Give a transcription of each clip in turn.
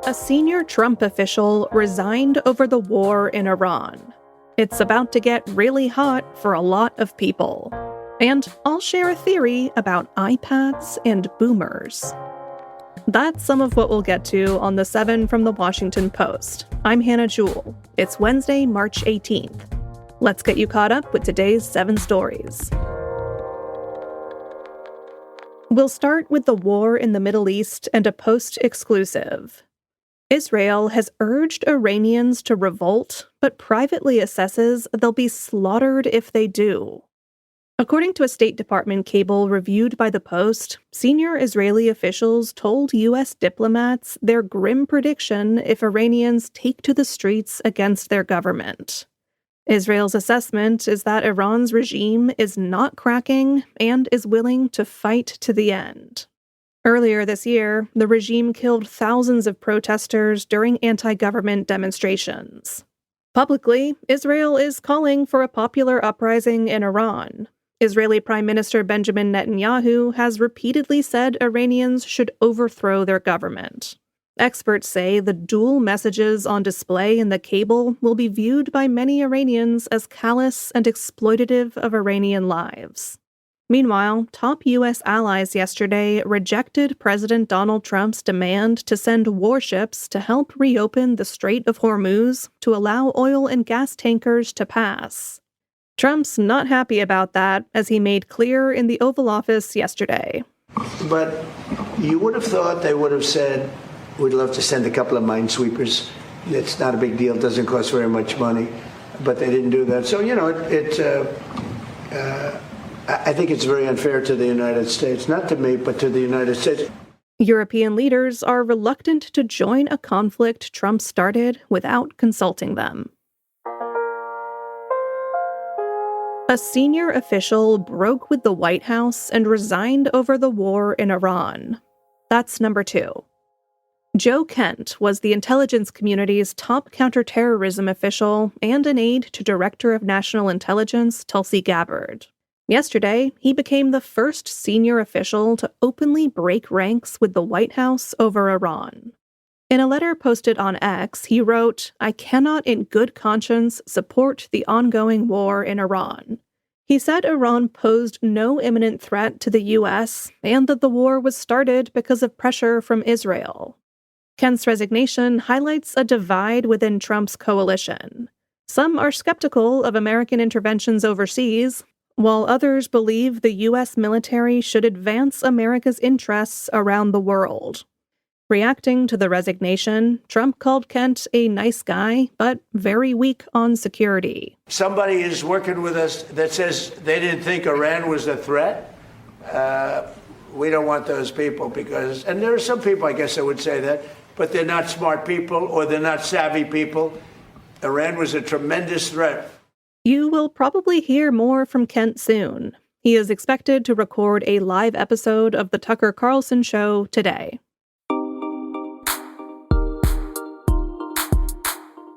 A senior Trump official resigned over the war in Iran. It's about to get really hot for a lot of people. And I'll share a theory about iPads and boomers. That's some of what we'll get to on the 7 from the Washington Post. I'm Hannah Jewell. It's Wednesday, March 18th. Let's get you caught up with today's 7 stories. We'll start with the war in the Middle East and a Post exclusive. Israel has urged Iranians to revolt, but privately assesses they'll be slaughtered if they do. According to a State Department cable reviewed by the Post, senior Israeli officials told U.S. diplomats their grim prediction if Iranians take to the streets against their government. Israel's assessment is that Iran's regime is not cracking and is willing to fight to the end. Earlier this year, the regime killed thousands of protesters during anti-government demonstrations. Publicly, Israel is calling for a popular uprising in Iran. Israeli Prime Minister Benjamin Netanyahu has repeatedly said Iranians should overthrow their government. Experts say the dual messages on display in the cable will be viewed by many Iranians as callous and exploitative of Iranian lives. Meanwhile, top U.S. allies yesterday rejected President Donald Trump's demand to send warships to help reopen the Strait of Hormuz to allow oil and gas tankers to pass. Trump's not happy about that, as he made clear in the Oval Office yesterday. But you would have thought they would have said, we'd love to send a couple of minesweepers. It's not a big deal. It doesn't cost very much money. But they didn't do that. So, I think it's very unfair to the United States, not to me, but to the United States. European leaders are reluctant to join a conflict Trump started without consulting them. A senior official broke with the White House and resigned over the war in Iran. That's number 2. Joe Kent was the intelligence community's top counterterrorism official and an aide to Director of National Intelligence Tulsi Gabbard. Yesterday, he became the first senior official to openly break ranks with the White House over Iran. In a letter posted on X, he wrote, "I cannot in good conscience support the ongoing war in Iran." He said Iran posed no imminent threat to the U.S. and that the war was started because of pressure from Israel. Kent's resignation highlights a divide within Trump's coalition. Some are skeptical of American interventions overseas, while others believe the U.S. military should advance America's interests around the world. Reacting to the resignation, Trump called Kent a nice guy, but very weak on security. Somebody is working with us that says they didn't think Iran was a threat. We don't want those people because, and there are some people, I guess I would say that, but they're not smart people or they're not savvy people. Iran was a tremendous threat. You will probably hear more from Kent soon. He is expected to record a live episode of The Tucker Carlson Show today.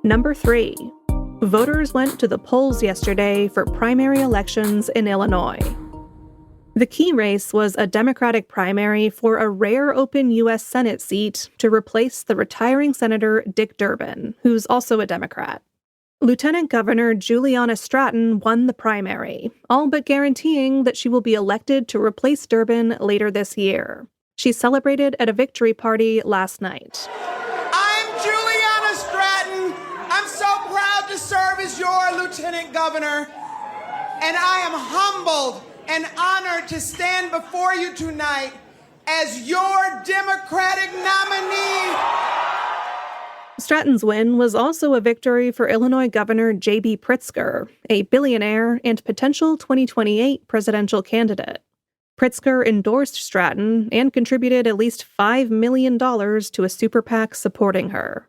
Number 3. Voters went to the polls yesterday for primary elections in Illinois. The key race was a Democratic primary for a rare open U.S. Senate seat to replace the retiring Senator Dick Durbin, who's also a Democrat. Lieutenant Governor Juliana Stratton won the primary, all but guaranteeing that she will be elected to replace Durbin later this year. She celebrated at a victory party last night. I'm Juliana Stratton. I'm so proud to serve as your Lieutenant Governor, and I am humbled and honored to stand before you tonight as your Democratic nominee. Stratton's win was also a victory for Illinois Governor J.B. Pritzker, a billionaire and potential 2028 presidential candidate. Pritzker endorsed Stratton and contributed at least $5 million to a super PAC supporting her.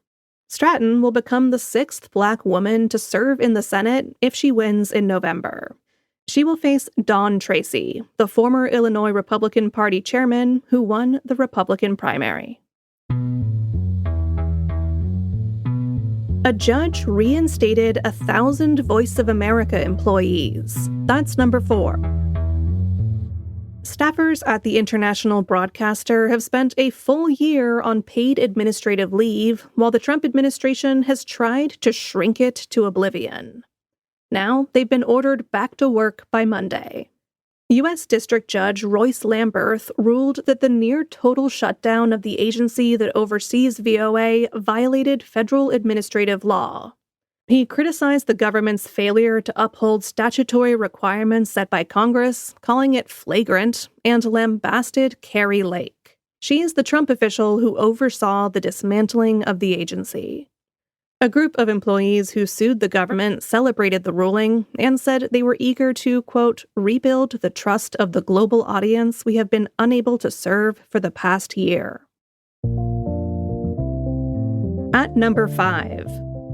Stratton will become the 6th Black woman to serve in the Senate if she wins in November. She will face Dawn Tracy, the former Illinois Republican Party chairman who won the Republican primary. A judge reinstated 1,000 Voice of America employees. That's number 4. Staffers at the international broadcaster have spent a full year on paid administrative leave, while the Trump administration has tried to shrink it to oblivion. Now, they've been ordered back to work by Monday. U.S. District Judge Royce Lamberth ruled that the near-total shutdown of the agency that oversees VOA violated federal administrative law. He criticized the government's failure to uphold statutory requirements set by Congress, calling it flagrant, and lambasted Carrie Lake. She is the Trump official who oversaw the dismantling of the agency. A group of employees who sued the government celebrated the ruling and said they were eager to, quote, rebuild the trust of the global audience we have been unable to serve for the past year. At number 5.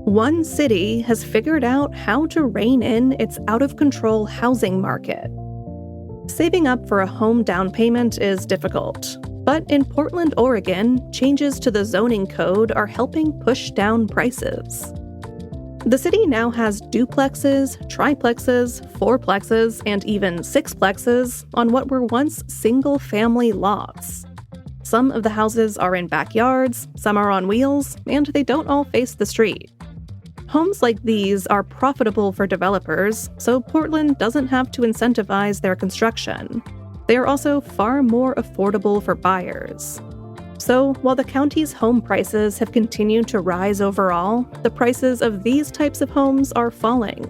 One city has figured out how to rein in its out-of-control housing market. Saving up for a home down payment is difficult, but in Portland, Oregon, changes to the zoning code are helping push down prices. The city now has duplexes, triplexes, fourplexes, and even sixplexes on what were once single-family lots. Some of the houses are in backyards, some are on wheels, and they don't all face the street. Homes like these are profitable for developers, so Portland doesn't have to incentivize their construction. They are also far more affordable for buyers. So, while the county's home prices have continued to rise overall, the prices of these types of homes are falling.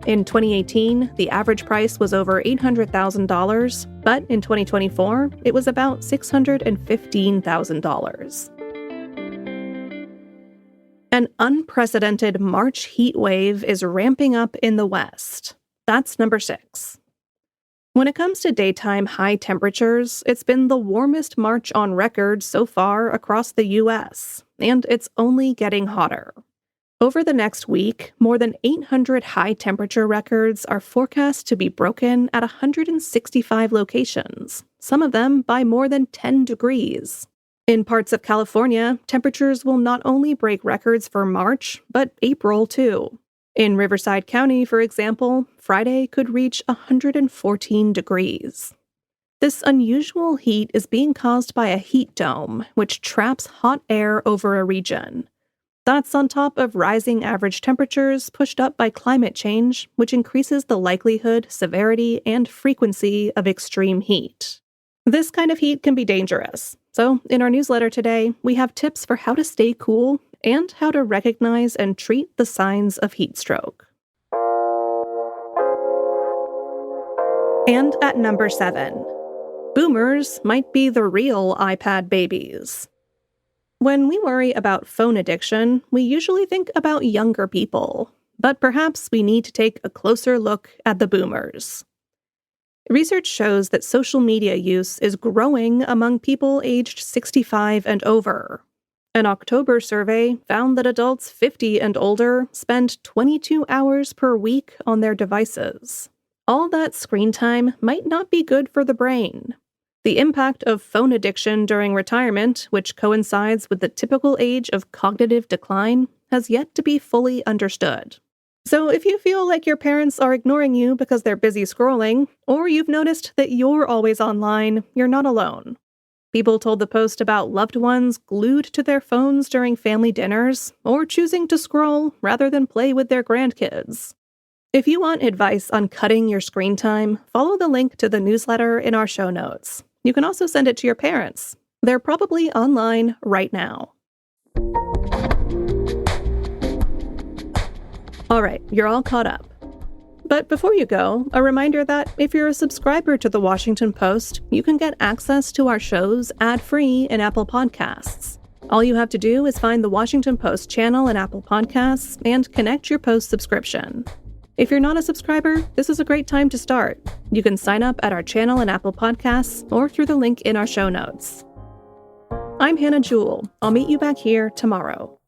In 2018, the average price was over $800,000, but in 2024, it was about $615,000. An unprecedented March heat wave is ramping up in the West. That's number 6. When it comes to daytime high temperatures, it's been the warmest March on record so far across the U.S., and it's only getting hotter. Over the next week, more than 800 high-temperature records are forecast to be broken at 165 locations, some of them by more than 10 degrees. In parts of California, temperatures will not only break records for March, but April too. In Riverside County, for example, Friday could reach 114 degrees. This unusual heat is being caused by a heat dome, which traps hot air over a region. That's on top of rising average temperatures pushed up by climate change, which increases the likelihood, severity, and frequency of extreme heat. This kind of heat can be dangerous. So, in our newsletter today, we have tips for how to stay cool and how to recognize and treat the signs of heat stroke. And at number 7, boomers might be the real iPad babies. When we worry about phone addiction, we usually think about younger people, but perhaps we need to take a closer look at the boomers. Research shows that social media use is growing among people aged 65 and over. An October survey found that adults 50 and older spend 22 hours per week on their devices. All that screen time might not be good for the brain. The impact of phone addiction during retirement, which coincides with the typical age of cognitive decline, has yet to be fully understood. So if you feel like your parents are ignoring you because they're busy scrolling, or you've noticed that you're always online, you're not alone. People told the Post about loved ones glued to their phones during family dinners, or choosing to scroll rather than play with their grandkids. If you want advice on cutting your screen time, follow the link to the newsletter in our show notes. You can also send it to your parents. They're probably online right now. All right, you're all caught up. But before you go, a reminder that if you're a subscriber to The Washington Post, you can get access to our shows ad-free in Apple Podcasts. All you have to do is find the Washington Post channel in Apple Podcasts and connect your Post subscription. If you're not a subscriber, this is a great time to start. You can sign up at our channel in Apple Podcasts or through the link in our show notes. I'm Hannah Jewell. I'll meet you back here tomorrow.